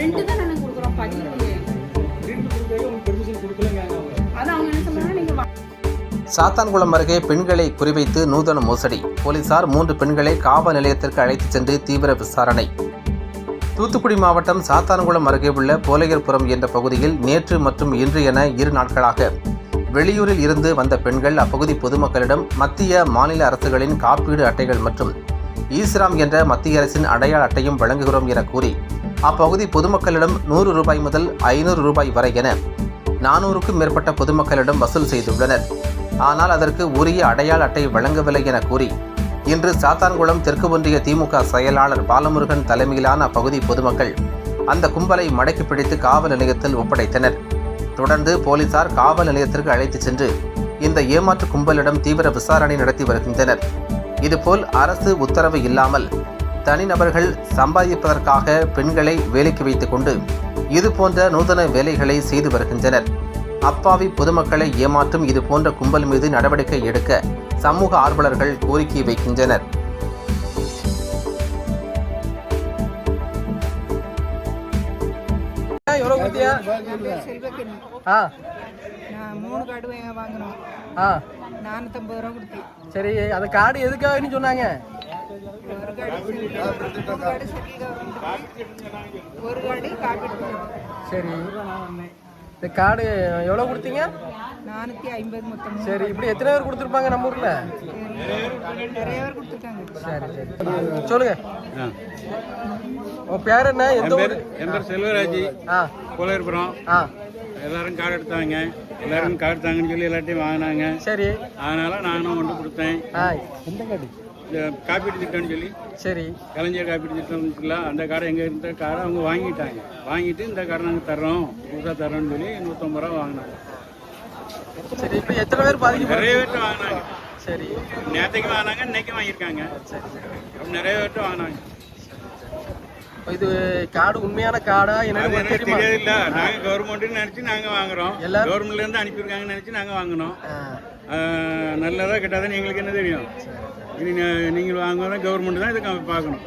2 தான் நாங்க கொடுக்குறோம் பதிவுலயே. அதான் அவங்க என்ன சொல்றாங்க, நீங்க சாத்தான்குளம் அருகே பெண்களை குறிவைத்து நூதன மோசடி. போலீசார் 3 பெண்களை காவல் நிலையத்திற்கு அழைத்துச் சென்று தீவிர விசாரணை. தூத்துக்குடி மாவட்டம் சாத்தான்குளம் அருகே உள்ள போலையர்புரம் என்ற பகுதியில் நேற்று மற்றும் இன்று என 2 நாட்களாக வெளியூரில் இருந்து வந்த பெண்கள் அப்பகுதி பொதுமக்களிடம் மத்திய மாநில அரசுகளின் காப்பீடு அட்டைகள் மற்றும் ஈஸ்ராம் என்ற மத்திய அரசின் அடையாள அட்டையும் வழங்குகிறோம் என கூறி அப்பகுதி பொதுமக்களிடம் 100 ரூபாய் முதல் 500 ரூபாய் வரை என 400க்கும் மேற்பட்ட பொதுமக்களிடம் வசூல் செய்துள்ளனர். ஆனால் அதற்கு உரிய அடையாள அட்டை வழங்கவில்லை என கூறி இன்று சாத்தான்குளம் தெற்கு ஒன்றிய திமுக செயலாளர் பாலமுருகன் தலைமையிலான அப்பகுதி பொதுமக்கள் அந்த கும்பலை மடக்கி பிடித்து காவல் நிலையத்தில் ஒப்படைத்தனர். தொடர்ந்து போலீசார் காவல் நிலையத்திற்கு அழைத்துச் சென்று இந்த ஏமாற்று கும்பலிடம் தீவிர விசாரணை நடத்தி வருகின்றனர். இதுபோல் அரசு உத்தரவு இல்லாமல் தனிநபர்கள் சம்பாதிப்பதற்காக பெண்களை வேலைக்கு வைத்துக் கொண்டு இதுபோன்ற நூதன வேலைகளை செய்து வருகின்றனர். அப்பாவி பொதுமக்களை ஏமாற்றும் இதுபோன்ற கும்பல் மீது நடவடிக்கை எடுக்க சமூக ஆர்வலர்கள் கோரிக்கை வைக்கின்றனர். சரி, அந்த கார்டு எதுக்காக சொன்னாங்க? சரி, இந்த கார்டு எவ்வளோ கொடுத்தீங்க? 450 மொத்தம். சரி, இப்படி எத்தனை பேர் கொடுத்துருப்பாங்க நம்ம ஊர்ல? நிறைய பேர் கொடுத்துருக்காங்க. சரி சரி, சொல்லுங்க. உன் பேர் என்ன? எந்த ஊர்? என் பேர் செல்வராஜ். போலையர்புரம். எல்லாரும் கார்டு எடுத்தாங்க. எல்லாரும் கார்டு எடுத்தாங்கன்னு சொல்லி எல்லாத்தையும் வாங்கினாங்க. சரி, அதனால நானும் கொண்டு கொடுத்தேன். எந்த கார்டு? காப்பீட்டு திட்டம்னு சொல்லி. சரி, கலைஞர் காப்பீட்டு திட்டம் இருக்குல்ல, அந்த கார்டை எங்கே இருந்த கார்டை அவங்க வாங்கிட்டாங்க. வாங்கிட்டு இந்த கார்டை நாங்கள் தர்றோம், புதுசாக தர்றோம்னு சொல்லி 150 ரூபா வாங்கினாங்க. சரி, இப்போ எத்தனை பேர் பாதிக்க? நிறைய பேர்ட்டு வாங்கினாங்க. சரி, நேற்றுக்கு வாங்கினாங்க, இன்னைக்கு வாங்கியிருக்காங்க. நிறைய பேர்ட்டு வாங்கினாங்க. இது கார்டு உண்மையான கார்டா எனக்கு தெரியாது. இல்ல, நாங்க கவர்மெண்ட்னு நினைச்சு நாங்க வாங்குறோம். கவர்மெண்ட்ல இருந்து அனுப்பியிருக்காங்கன்னு நினைச்சு நாங்க வாங்கினோம். நல்லதா கெட்டாதான் எங்களுக்கு என்ன தெரியும்? இனி நீங்கள் வாங்குறதா கவர்மெண்ட் தான் இதுக்கு பார்க்கணும்.